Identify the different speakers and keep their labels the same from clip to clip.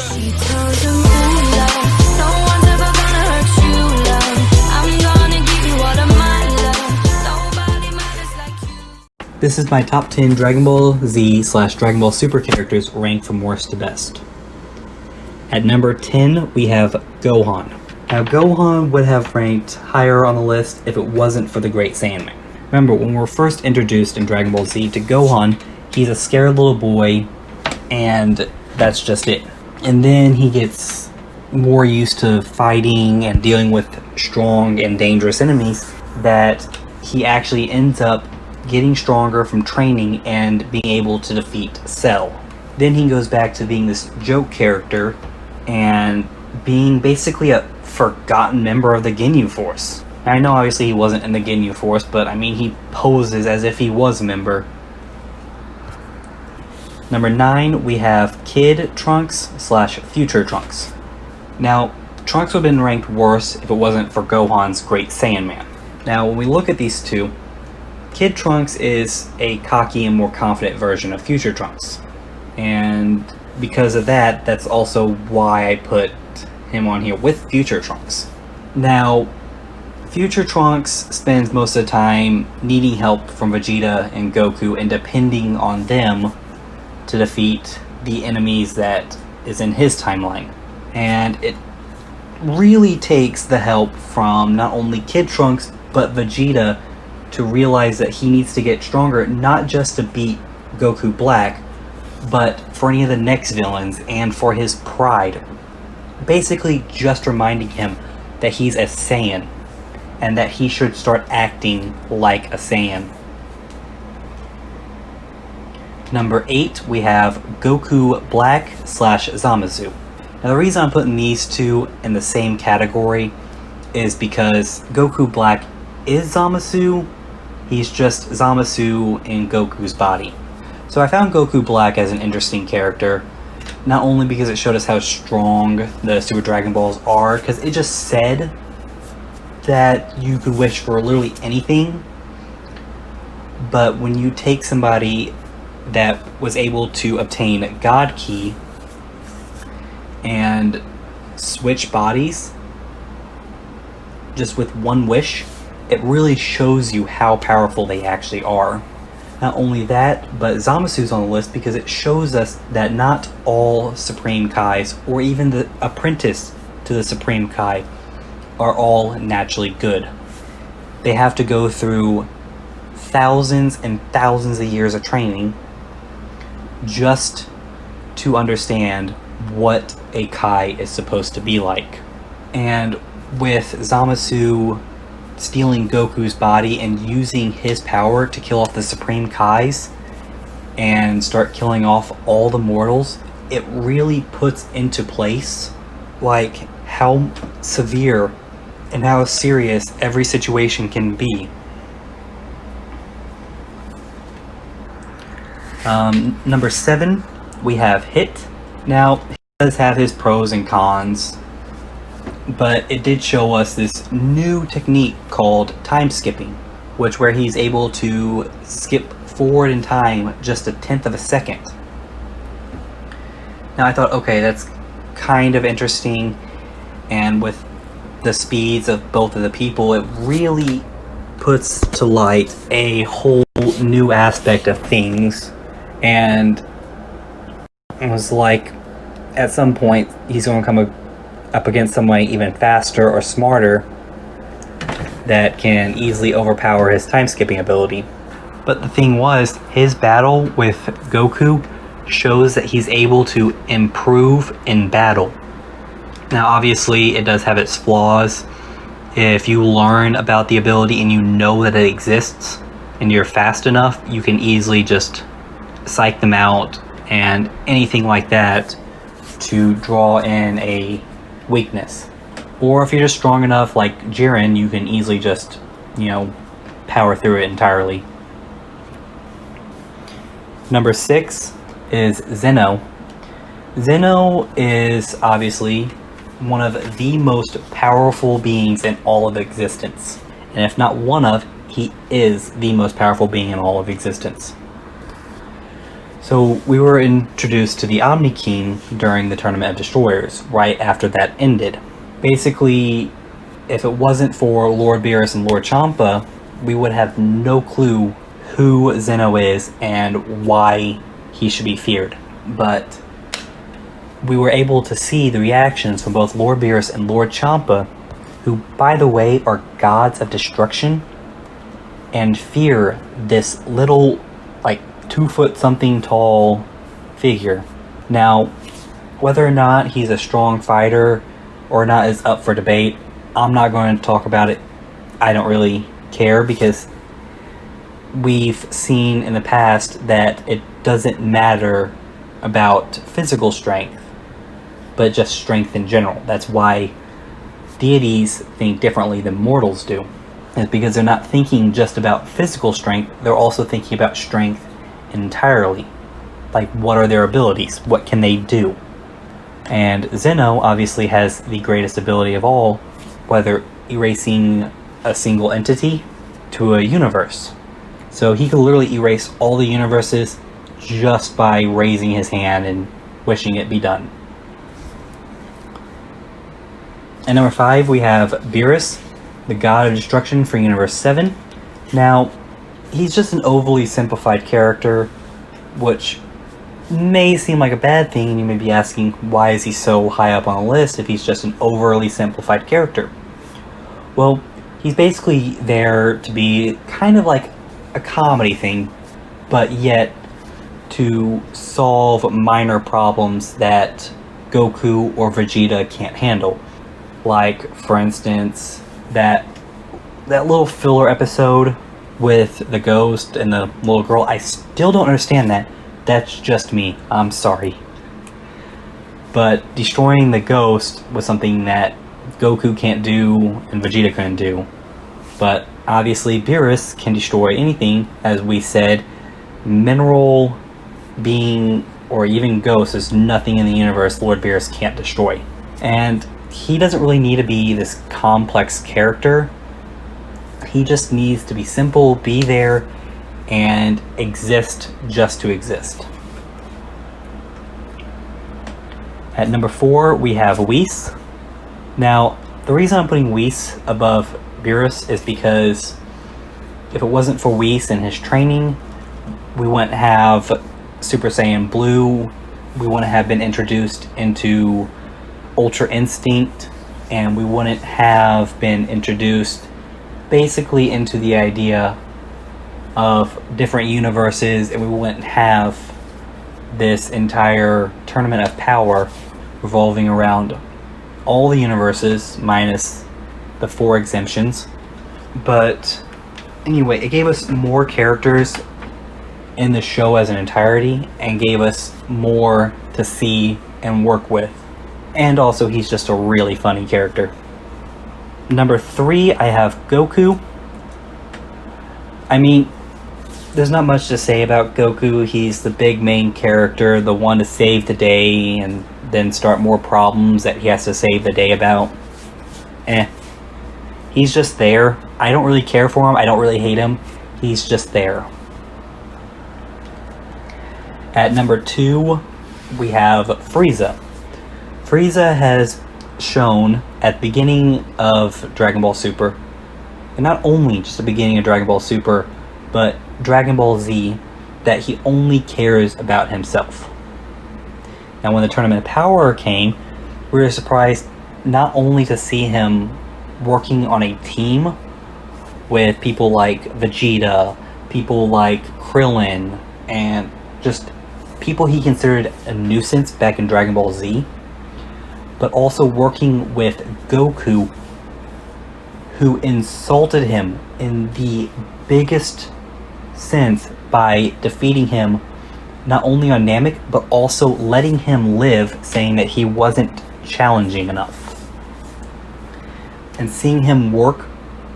Speaker 1: She tells him, ooh, love, no one's ever gonna hurt you, love. I'm gonna give you all of my love. Nobody matters like you.
Speaker 2: This is my top 10 Dragon Ball Z / Dragon Ball Super characters ranked from worst to best. At number 10, we have Gohan. Now, Gohan would have ranked higher on the list if it wasn't for the Great Saiyaman. Remember, when we were first introduced in Dragon Ball Z to Gohan, he's a scared little boy, and that's just it. And then he gets more used to fighting and dealing with strong and dangerous enemies, that he actually ends up getting stronger from training and being able to defeat Cell. Then he goes back to being this joke character and being basically a forgotten member of the Ginyu Force. Now, I know obviously he wasn't in the Ginyu Force, but I mean, he poses as if he was a member. Number 9, we have Kid Trunks / Future Trunks. Now, Trunks would have been ranked worse if it wasn't for Gohan's Great Saiyaman. Now, when we look at these two, Kid Trunks is a cocky and more confident version of Future Trunks. And because of that, that's also why I put him on here with Future Trunks. Now, Future Trunks spends most of the time needing help from Vegeta and Goku and depending on them to defeat the enemies that is in his timeline. And it really takes the help from not only Kid Trunks, but Vegeta to realize that he needs to get stronger, not just to beat Goku Black, but for any of the next villains and for his pride. Basically just reminding him that he's a Saiyan and that he should start acting like a Saiyan. Number 8, we have Goku Black / Zamasu. Now, the reason I'm putting these two in the same category is because Goku Black is Zamasu, he's just Zamasu in Goku's body. So I found Goku Black as an interesting character, not only because it showed us how strong the Super Dragon Balls are, because it just said that you could wish for literally anything, but when you take somebody that was able to obtain God Ki and switch bodies just with one wish, it really shows you how powerful they actually are. Not only that, but Zamasu's on the list because it shows us that not all Supreme Kais, or even the apprentice to the Supreme Kai, are all naturally good. They have to go through thousands and thousands of years of training just to understand what a Kai is supposed to be like. And with Zamasu stealing Goku's body and using his power to kill off the Supreme Kais and start killing off all the mortals, it really puts into place like how severe and how serious every situation can be. Number 7, we have Hit. Now, he does have his pros and cons, but it did show us this new technique called time skipping, where he's able to skip forward in time just 1/10 of a second. Now I thought, okay, that's kind of interesting, and with the speeds of both of the people, it really puts to light a whole new aspect of things. And it was like, at some point, he's going to come up against somebody even faster or smarter that can easily overpower his time-skipping ability. But the thing was, his battle with Goku shows that he's able to improve in battle. Now, obviously, it does have its flaws. If you learn about the ability and you know that it exists, and you're fast enough, you can easily just psych them out and anything like that to draw in a weakness. Or if you're just strong enough like Jiren, you can easily just, power through it entirely. Number 6 is Zeno. Zeno is obviously one of the most powerful beings in all of existence. And if not one of, he is the most powerful being in all of existence. So we were introduced to the Omni King during the Tournament of Destroyers, right after that ended. Basically, if it wasn't for Lord Beerus and Lord Champa, we would have no clue who Zeno is and why he should be feared. But we were able to see the reactions from both Lord Beerus and Lord Champa, who, by the way, are gods of destruction, and fear this little, like, 2-foot something tall figure. Now, whether or not he's a strong fighter or not is up for debate. I'm not going to talk about it. I don't really care, because we've seen in the past that it doesn't matter about physical strength, but just strength in general. That's why deities think differently than mortals do. It's because they're not thinking just about physical strength, they're also thinking about strength entirely. Like, what are their abilities? What can they do? And Zeno obviously has the greatest ability of all, whether erasing a single entity to a universe. So he could literally erase all the universes just by raising his hand and wishing it be done. At number 5, we have Beerus, the god of destruction for Universe 7. Now, he's just an overly simplified character, which may seem like a bad thing, and you may be asking, why is he so high up on the list if he's just an overly simplified character? Well, he's basically there to be kind of like a comedy thing, but yet to solve minor problems that Goku or Vegeta can't handle. Like, for instance, that little filler episode with the ghost and the little girl. I still don't understand that. That's just me. I'm sorry. But destroying the ghost was something that Goku can't do and Vegeta couldn't do. But obviously Beerus can destroy anything. As we said, mineral, being, or even ghost, is nothing in the universe Lord Beerus can't destroy. And he doesn't really need to be this complex character. He just needs to be simple, be there, and exist just to exist. At number 4, we have Whis. Now, the reason I'm putting Whis above Beerus is because if it wasn't for Whis and his training, we wouldn't have Super Saiyan Blue, we wouldn't have been introduced into Ultra Instinct, and we wouldn't have been introduced basically into the idea of different universes, and we wouldn't have this entire tournament of power revolving around all the universes minus the 4 exemptions. But anyway, it gave us more characters in the show as an entirety and gave us more to see and work with. And also, he's just a really funny character. Number 3, I have Goku. I mean, there's not much to say about Goku. He's the big main character, the one to save the day and then start more problems that he has to save the day about. He's just there. I don't really care for him. I don't really hate him. He's just there. At number 2, we have Frieza. Frieza has shown at the beginning of Dragon Ball Super, and not only just the beginning of Dragon Ball Super, but Dragon Ball Z, that he only cares about himself. Now, when the Tournament of Power came, we were surprised not only to see him working on a team with people like Vegeta, people like Krillin, and just people he considered a nuisance back in Dragon Ball Z, but also working with Goku, who insulted him in the biggest sense by defeating him not only on Namek, but also letting him live, saying that he wasn't challenging enough. And seeing him work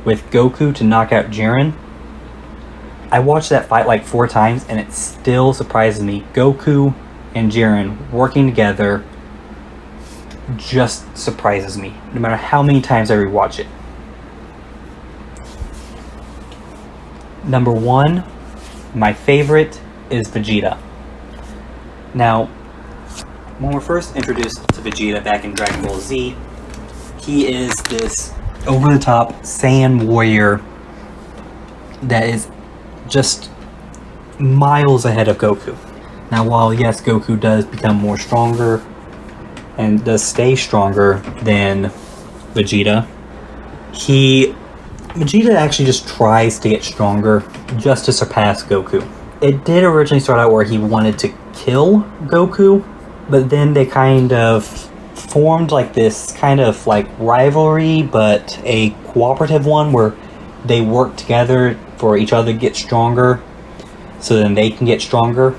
Speaker 2: with Goku to knock out Jiren, I watched that fight like 4 times, and it still surprises me. Goku and Jiren working together just surprises me, no matter how many times I rewatch it. Number 1, my favorite, is Vegeta. Now, when we're first introduced to Vegeta back in Dragon Ball Z, he is this over-the-top Saiyan warrior that is just miles ahead of Goku. Now, while yes, Goku does become more stronger and does stay stronger than Vegeta, Vegeta actually just tries to get stronger just to surpass Goku. It did originally start out where he wanted to kill Goku, but then they kind of formed like this kind of like rivalry, but a cooperative one where they work together for each other to get stronger, so then they can get stronger.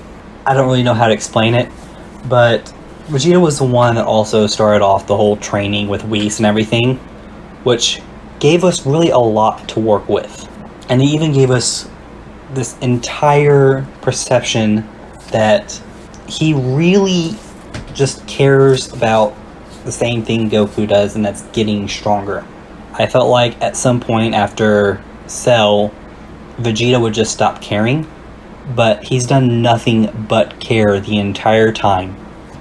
Speaker 2: I don't really know how to explain it, but Vegeta was the one that also started off the whole training with Whis and everything, which gave us really a lot to work with. And he even gave us this entire perception that he really just cares about the same thing Goku does, and that's getting stronger. I felt like at some point after Cell, Vegeta would just stop caring, but he's done nothing but care the entire time.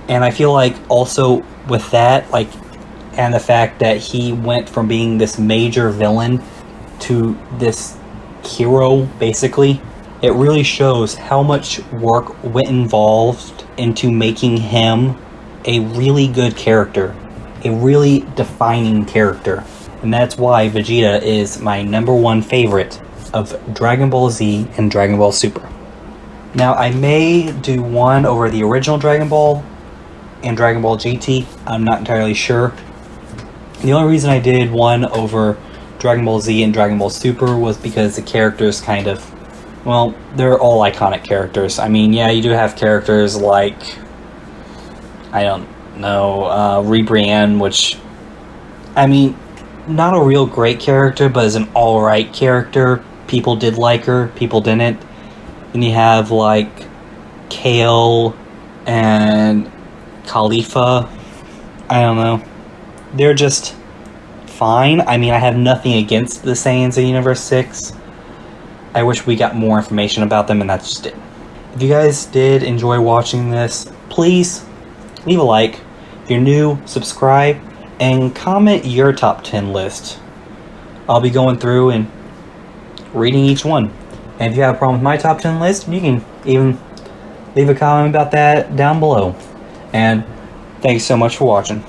Speaker 2: And I feel like also with that, like, and the fact that he went from being this major villain to this hero, basically, it really shows how much work went involved into making him a really good character, a really defining character. And that's why Vegeta is my #1 favorite of Dragon Ball Z and Dragon Ball Super. Now, I may do one over the original Dragon Ball and Dragon Ball GT. I'm not entirely sure. The only reason I did one over Dragon Ball Z and Dragon Ball Super was because the characters kind of, well, they're all iconic characters. I mean, yeah, you do have characters like, I don't know, Ribrianne, which, I mean, not a real great character, but is an alright character. People did like her, people didn't. Then you have, like, Kale and Khalifa. I don't know. They're just fine. I mean, I have nothing against the Saiyans in Universe 6. I wish we got more information about them, and that's just it. If you guys did enjoy watching this, please leave a like. If you're new, subscribe, and comment your top 10 list. I'll be going through and reading each one. And if you have a problem with my top 10 list, you can even leave a comment about that down below. And thanks so much for watching.